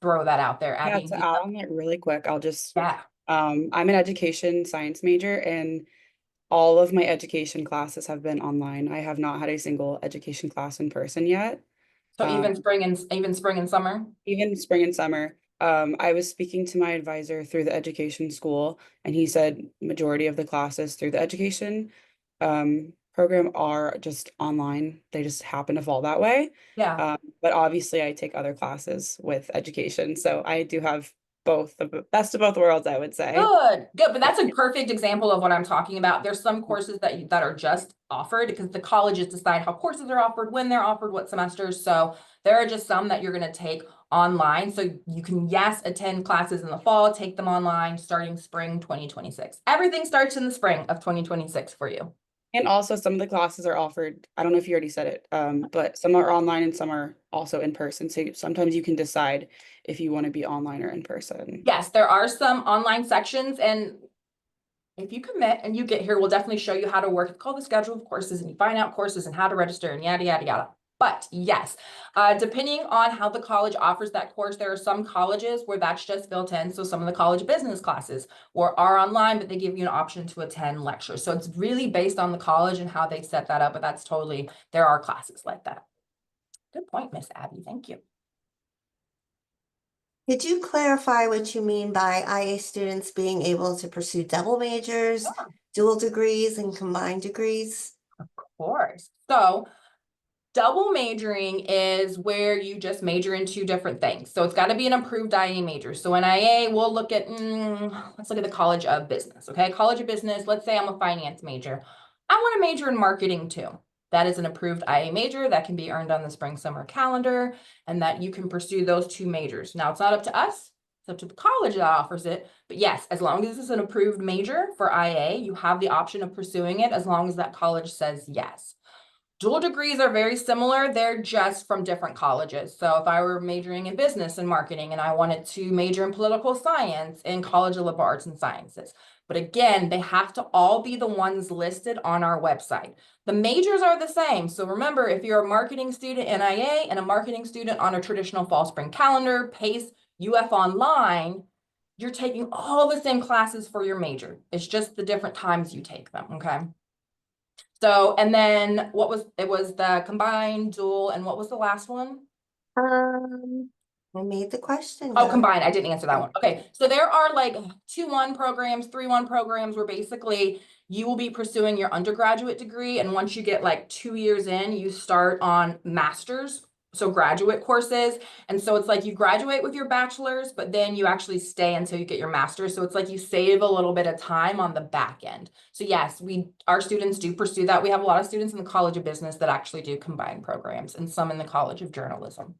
throw that out there. Abby,
To add on that really quick, I'll just,
yeah.
I'm an education science major, and all of my education classes have been online. I have not had a single education class in person yet.
So even spring and summer?
Even spring and summer. I was speaking to my advisor through the education school, and he said majority of the classes through the education program are just online. They just happen to fall that way.
Yeah.
But obviously I take other classes with education. So I do have both, the best of both worlds, I would say.
Good. But that's a perfect example of what I'm talking about. There's some courses that are just offered because the colleges decide how courses are offered, when they're offered, what semesters. So there are just some that you're going to take online. So you can, yes, attend classes in the fall, take them online starting spring 2026. Everything starts in the spring of 2026 for you.
And also some of the classes are offered, I don't know if you already said it, but some are online and some are also in person. So sometimes you can decide if you want to be online or in person.
Yes, there are some online sections, and if you commit and you get here, we'll definitely show you how to work. It's called the schedule of courses, and you find out courses and how to register and yada, yada, yada. But yes, depending on how the college offers that course, there are some colleges where that's just built in. So some of the college business classes are online, but they give you an option to attend lectures. So it's really based on the college and how they set that up, but that's totally, there are classes like that. Good point, Miss Abby. Thank you.
Could you clarify what you mean by IA students being able to pursue double majors, dual degrees, and combined degrees?
Of course. So double majoring is where you just major in 2 different things. So it's got to be an approved IA major. So in IA, we'll look at, let's look at the College of Business, okay? College of Business, let's say I'm a finance major. I want to major in marketing too. That is an approved IA major that can be earned on the spring-summer calendar, and that you can pursue those 2 majors. Now, it's not up to us. It's up to the college that offers it. But yes, as long as it's an approved major for IA, you have the option of pursuing it as long as that college says yes. Dual degrees are very similar. They're just from different colleges. So if I were majoring in business and marketing and I wanted to major in political science in College of Liberal Arts and Sciences. But again, they have to all be the ones listed on our website. The majors are the same. So remember, if you're a marketing student in IA and a marketing student on a traditional fall spring calendar, PACE, UF Online, you're taking all the same classes for your major. It's just the different times you take them, okay? So, and then it was the combined, dual, and what was the last one?
I made the question.
Oh,
down.
combined. I didn't answer that one. Okay, so there are like 2-1 programs, 3-1 programs where basically you will be pursuing your undergraduate degree. And once you get like 2 years in, you start on master's, so graduate courses. And so it's like you graduate with your bachelor's, but then you actually stay until you get your master's. So it's like you save a little bit of time on the back end. So yes, our students do pursue that. We have a lot of students in the College of Business that actually do combined programs and some in the College of Journalism.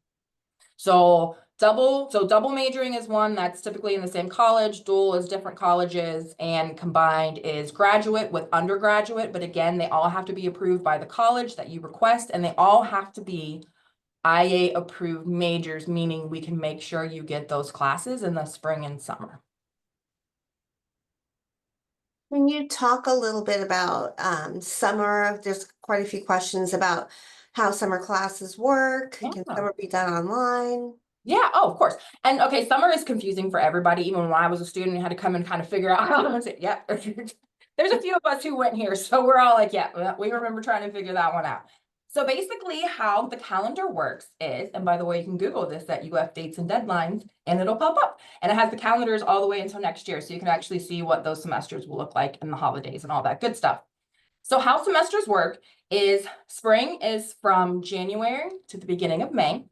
So double majoring is one that's typically in the same college, dual is different colleges, and combined is graduate with undergraduate. But again, they all have to be approved by the college that you request, and they all have to be IA approved majors, meaning we can make sure you get those classes in the spring and summer.
Can you talk a little bit about summer? There's quite a few questions about how summer classes work. Can summer be done online?
Yeah, oh, of course. And okay, summer is confusing for everybody. Even when I was a student, you had to come and kind of figure out how to say, yeah. There's a few of us who went here, so we're all like, yeah, we remember trying to figure that one out. So basically how the calendar works is, and by the way, you can Google this at UF dates and deadlines, and it'll pop up. And it has the calendars all the way until next year. So you can actually see what those semesters will look like in the holidays and all that good stuff. So how semesters work is spring is from January to the beginning of May.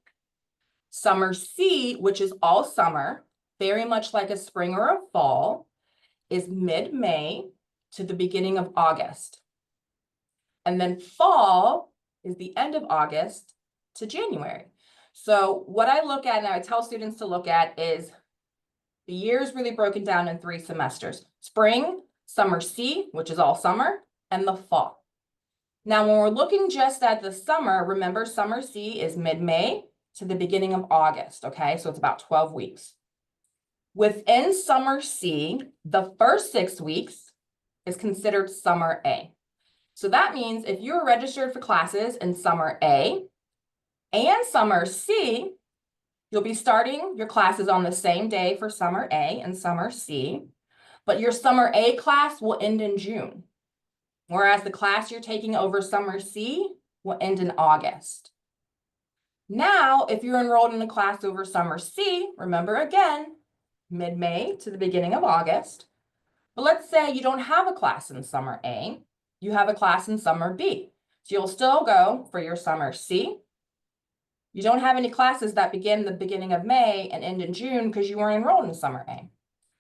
Summer C, which is all summer, very much like a spring or a fall, is mid-May to the beginning of August. And then fall is the end of August to January. So what I look at and I tell students to look at is the year is really broken down in 3 semesters: spring, summer C, which is all summer, and the fall. Now, when we're looking just at the summer, remember summer C is mid-May to the beginning of August, okay? So it's about 12 weeks. Within summer C, the first 6 weeks is considered summer A. So that means if you're registered for classes in summer A and summer C, you'll be starting your classes on the same day for summer A and summer C, but your summer A class will end in June, whereas the class you're taking over summer C will end in August. Now, if you're enrolled in a class over summer C, remember again, mid-May to the beginning of August. But let's say you don't have a class in summer A, you have a class in summer B. So you'll still go for your summer C. You don't have any classes that begin the beginning of May and end in June because you weren't enrolled in summer A.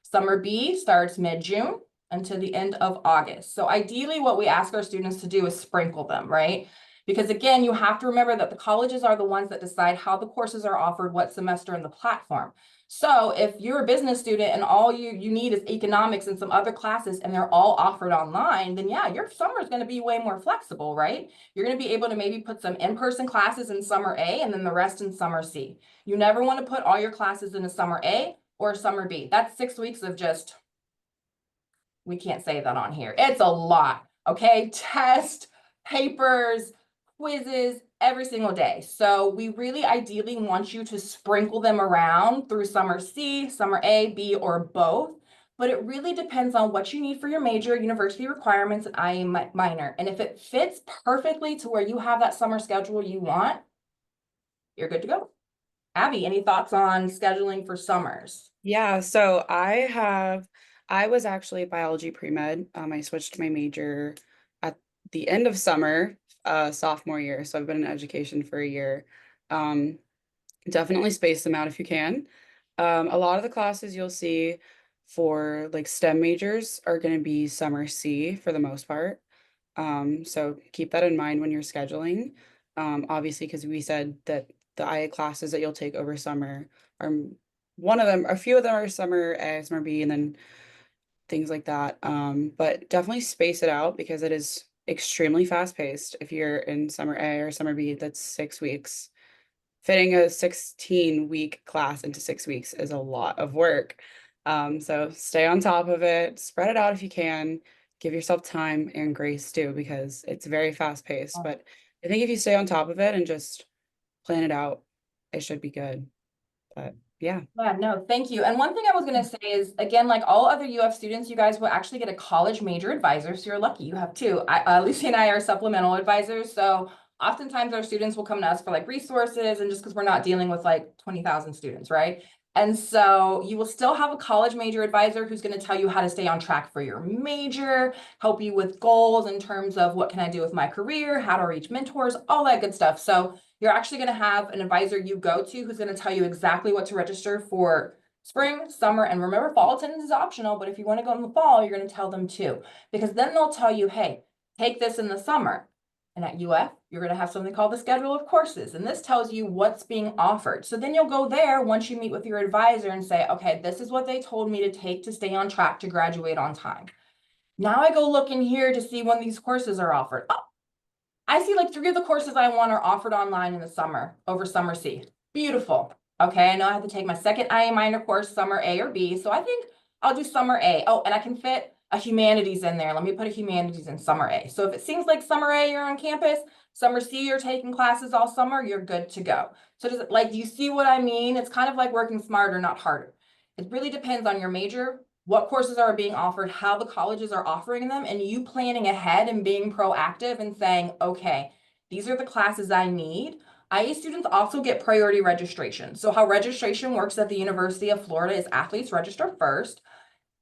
Summer B starts mid-June until the end of August. So ideally what we ask our students to do is sprinkle them, right? Because again, you have to remember that the colleges are the ones that decide how the courses are offered, what semester, and the platform. So if you're a business student and all you need is economics and some other classes and they're all offered online, then yeah, your summer is going to be way more flexible, right? You're going to be able to maybe put some in-person classes in summer A and then the rest in summer C. You never want to put all your classes in a summer A or summer B. That's 6 weeks of just, we can't say that on here. It's a lot, okay? Test, papers, quizzes every single day. So we really ideally want you to sprinkle them around through summer C, summer A, B, or both. But it really depends on what you need for your major, university requirements, and IA minor. And if it fits perfectly to where you have that summer schedule you want, you're good to go. Abby, any thoughts on scheduling for summers?
Yeah, so I was actually biology pre-med. I switched my major at the end of summer, sophomore year. So I've been in education for a year. Definitely space them out if you can. A lot of the classes you'll see for like STEM majors are going to be summer C for the most part. So keep that in mind when you're scheduling. Obviously, because we said that the IA classes that you'll take over summer are a few of them are summer A, summer B, and then things like that. But definitely space it out because it is extremely fast paced. If you're in summer A or summer B, that's 6 weeks. Fitting a 16-week class into 6 weeks is a lot of work. So stay on top of it, spread it out if you can, give yourself time and grace too, because it's very fast paced. But I think if you stay on top of it and just plan it out, it should be good. But Yeah.
Yeah, no, thank you. And one thing I was going to say is, again, like all other UF students, you guys will actually get a college major advisor. So you're lucky you have two. Lucy and I are supplemental advisors. So oftentimes our students will come to us for like resources, and just because we're not dealing with like 20,000 students, right? And so you will still have a college major advisor who's going to tell you how to stay on track for your major, help you with goals in terms of what can I do with my career, how to reach mentors, all that good stuff. So you're actually going to have an advisor you go to who's going to tell you exactly what to register for spring, summer, and remember, fall attendance is optional, but if you want to go in the fall, you're going to tell them too, because then they'll tell you, hey, take this in the summer. And at UF, you're going to have something called the schedule of courses, and this tells you what's being offered. So then you'll go there once you meet with your advisor and say, okay, this is what they told me to take to stay on track to graduate on time. Now I go look in here to see when these courses are offered. Oh, I see like 3 of the courses I want are offered online in the summer over Summer C. Beautiful. Okay, I know I have to take my second IA minor course, Summer A or B, so I think I'll do Summer A. Oh, and I can fit a humanities in there. Let me put a humanities in Summer A. So if it seems like Summer A, you're on campus, Summer C, you're taking classes all summer, you're good to go. So does it, like, do you see what I mean? It's kind of like working smarter, not harder. It really depends on your major, what courses are being offered, how the colleges are offering them, and you planning ahead and being proactive and saying, okay, these are the classes I need. IA students also get priority registration. So how registration works at the University of Florida is athletes register first.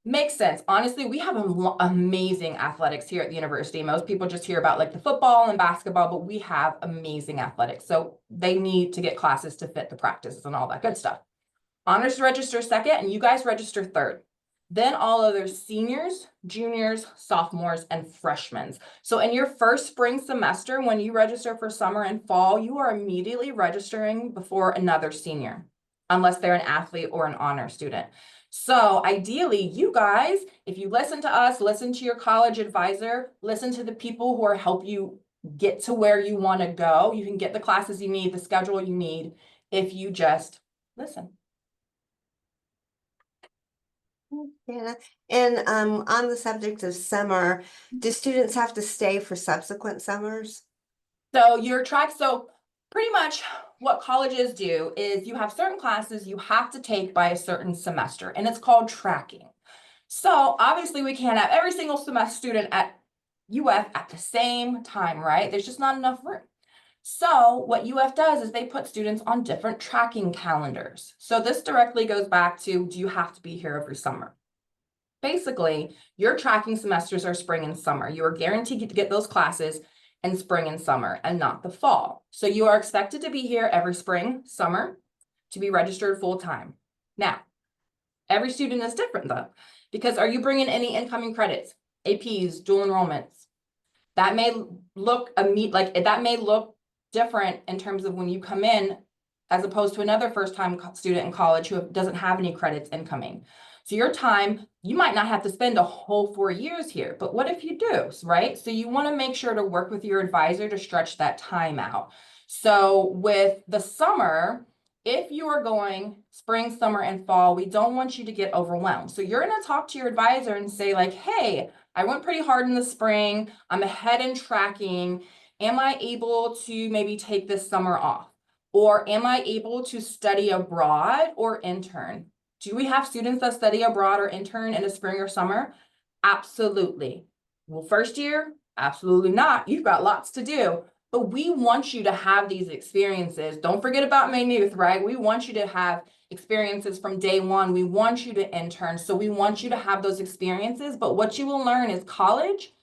Makes sense. Honestly, we have amazing athletics here at the university. Most people just hear about like the football and basketball, but we have amazing athletics. So they need to get classes to fit the practices and all that good stuff. Honors register second, and you guys register third. Then all other seniors, juniors, sophomores, and freshmen. So in your first spring semester, when you register for summer and fall, you are immediately registering before another senior, unless they're an athlete or an honor student. So ideally, you guys, if you listen to us, listen to your college advisor, listen to the people who are help you get to where you want to go. You can get the classes you need, the schedule you need, if you just listen.
Yeah, and on the subject of summer, do students have to stay for subsequent summers?
So your track, so pretty much what colleges do is you have certain classes you have to take by a certain semester, and it's called tracking. So obviously we can't have every single semester student at UF at the same time, right? There's just not enough room. So what UF does is they put students on different tracking calendars. So this directly goes back to, do you have to be here every summer? Basically, your tracking semesters are spring and summer. You are guaranteed to get those classes in spring and summer and not the fall. So you are expected to be here every spring, summer, to be registered full-time. Now, every student is different though, because are you bringing any incoming credits, APs, dual enrollments? That may look different in terms of when you come in, as opposed to another first-time student in college who doesn't have any credits incoming. So your time, you might not have to spend a whole 4 years here, but what if you do, right? So you want to make sure to work with your advisor to stretch that time out. So with the summer, if you are going spring, summer, and fall, we don't want you to get overwhelmed. So you're going to talk to your advisor and say like, hey, I went pretty hard in the spring. I'm ahead in tracking. Am I able to maybe take this summer off? Or am I able to study abroad or intern? Do we have students that study abroad or intern in the spring or summer? Absolutely. Well, first year, absolutely not. You've got lots to do. But we want you to have these experiences. Don't forget about Maynooth, right? We want you to have experiences from day one. We want you to intern. So we want you to have those experiences. But what you will learn is college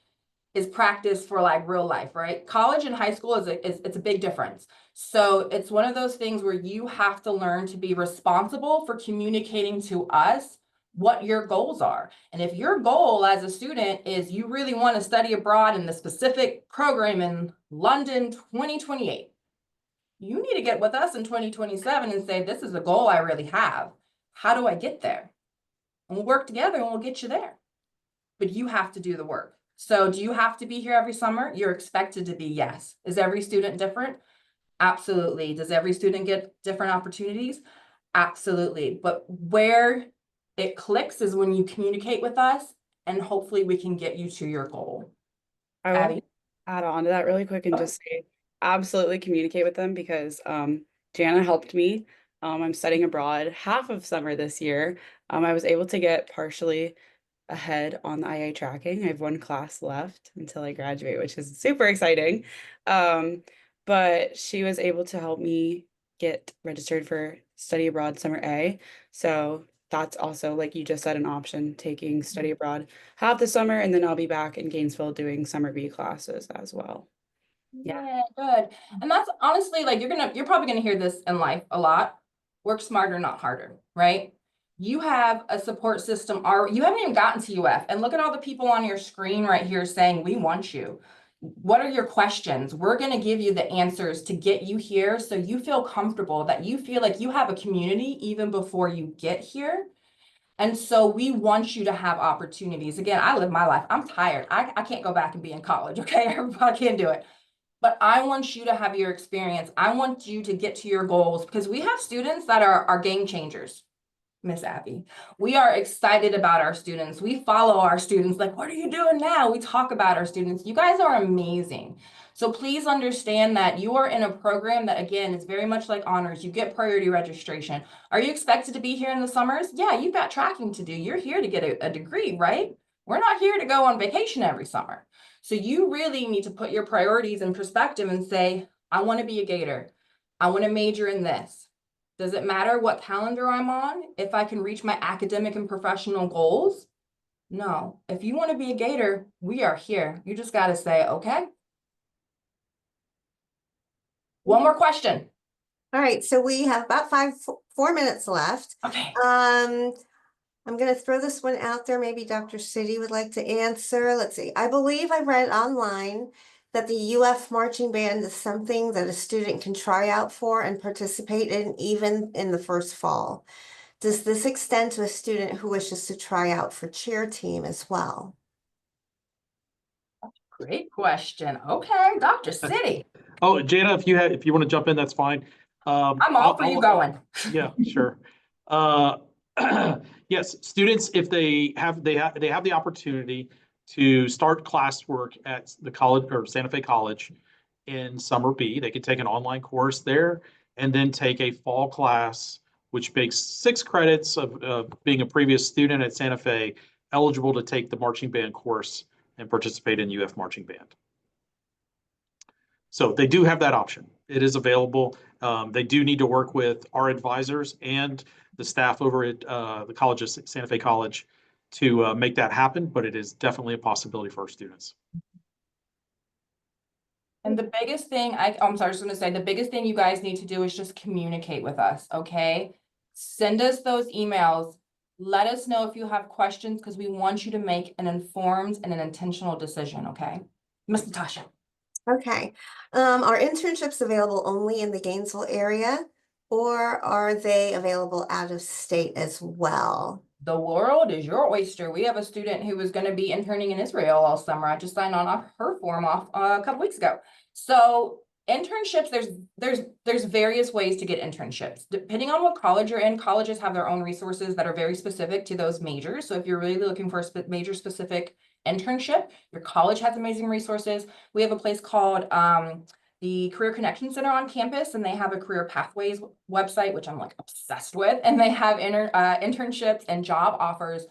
is practice for like real life, right? College and high school it's a big difference. So it's one of those things where you have to learn to be responsible for communicating to us what your goals are. And if your goal as a student is you really want to study abroad in the specific program in London 2028, you need to get with us in 2027 and say, this is a goal I really have. How do I get there? And we'll work together and we'll get you there. But you have to do the work. So do you have to be here every summer? You're expected to be, yes. Is every student different? Absolutely. Does every student get different opportunities? Absolutely. But where it clicks is when you communicate with us, and hopefully we can get you to your goal.
I want to add on to that really quick and just say, absolutely communicate with them, because Jana helped me I'm studying abroad half of summer this year. I was able to get partially ahead on the IA tracking. I have one class left until I graduate, which is super exciting. But she was able to help me get registered for study abroad summer A. So that's also, like you just said, an option, taking study abroad half the summer, and then I'll be back in Gainesville doing summer B classes as well.
Yeah, good. And that's honestly, like, you're probably gonna hear this in life a lot. Work smarter, not harder, right? You have a support system, you haven't even gotten to UF, and look at all the people on your screen right here saying, we want you. What are your questions? We're gonna give you the answers to get you here so you feel comfortable, that you feel like you have a community even before you get here. And so we want you to have opportunities. Again, I live my life. I'm tired. I can't go back and be in college, okay? Everybody can't do it. But I want you to have your experience. I want you to get to your goals, because we have students that are game changers, Miss Abby. We are excited about our students. We follow our students, like, what are you doing now? We talk about our students. You guys are amazing. So please understand that you are in a program that, again, is very much like honors. You get priority registration. Are you expected to be here in the summers? Yeah, you've got tracking to do. You're here to get a degree, right? We're not here to go on vacation every summer. So you really need to put your priorities in perspective and say, I want to be a Gator. I want to major in this. Does it matter what calendar I'm on if I can reach my academic and professional goals? No. If you want to be a Gator, we are here. You just got to say, okay. One more question.
All right, so we have about 4 minutes left.
Okay.
I'm going to throw this one out there. Maybe Dr. City would like to answer. Let's see. I believe I read online that the UF marching band is something that a student can try out for and participate in even in the first fall. Does this extend to a student who wishes to try out for cheer team as well?
Great question. Okay, Dr. City.
Oh, Jana, if you want to jump in, that's fine.
I'm all for you going.
Yeah, sure. Yes, students, if they have the opportunity to start classwork at the college or Santa Fe College in summer B, they could take an online course there and then take a fall class, which makes 6 credits of being a previous student at Santa Fe eligible to take the marching band course and participate in UF marching band. So they do have that option. It is available. They do need to work with our advisors and the staff over at the College of Santa Fe College to make that happen, but it is definitely a possibility for our students.
And the biggest thing, I'm sorry, I was going to say, the biggest thing you guys need to do is just communicate with us, okay? Send us those emails. Let us know if you have questions, because we want you to make an informed and an intentional decision, okay? Ms. Natasha.
Okay. Are internships available only in the Gainesville area, or are they available out of state as well?
The world is your oyster. We have a student who was going to be interning in Israel all summer. I just signed on her form off a couple weeks ago. So internships, there's various ways to get internships. Depending on what college you're in, colleges have their own resources that are very specific to those majors. So if you're really looking for a major specific internship, your college has amazing resources. We have a place called the Career Connection Center on campus, and they have a career pathways website, which I'm like obsessed with. And they have internships and job offers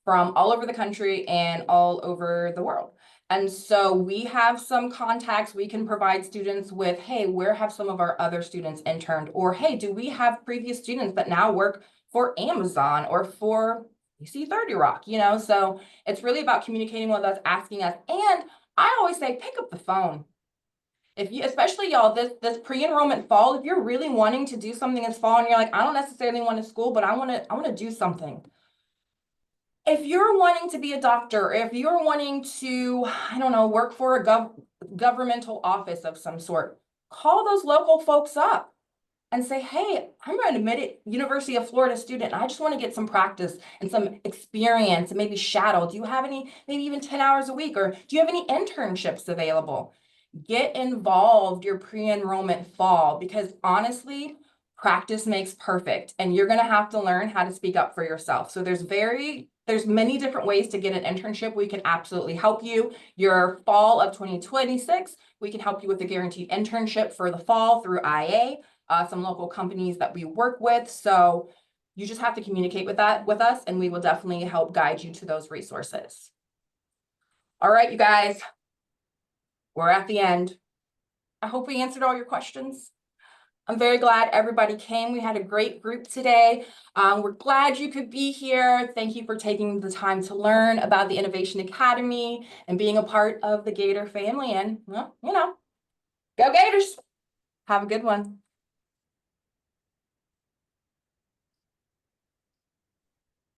from all over the country and all over the world. And so we have some contacts we can provide students with, hey, where have some of our other students interned? Or, hey, do we have previous students that now work for Amazon or for UC 30 Rock, you know? So it's really about communicating with us, asking us. And I always say, pick up the phone. If you, especially y'all, this pre-enrollment fall, if you're really wanting to do something this fall and you're like, I don't necessarily want to school, but I want to do something. If you're wanting to be a doctor, if you're wanting to, I don't know, work for a governmental office of some sort, call those local folks up and say, hey, I'm an admitted University of Florida student. I just want to get some practice and some experience and maybe shadow. Do you have any, maybe even 10 hours a week, or do you have any internships available? Get involved your pre-enrollment fall, because honestly, practice makes perfect, and you're going to have to learn how to speak up for yourself. So there's many different ways to get an internship. We can absolutely help you. Your fall of 2026, we can help you with a guaranteed internship for the fall through IA. some local companies that we work with. So you just have to communicate with us, and we will definitely help guide you to those resources. All right, you guys, we're at the end. I hope we answered all your questions. I'm very glad everybody came. We had a great group today. We're glad you could be here. Thank you for taking the time to learn about the Innovation Academy and being a part of the Gator family. And, well, you know, go Gators. Have a good one.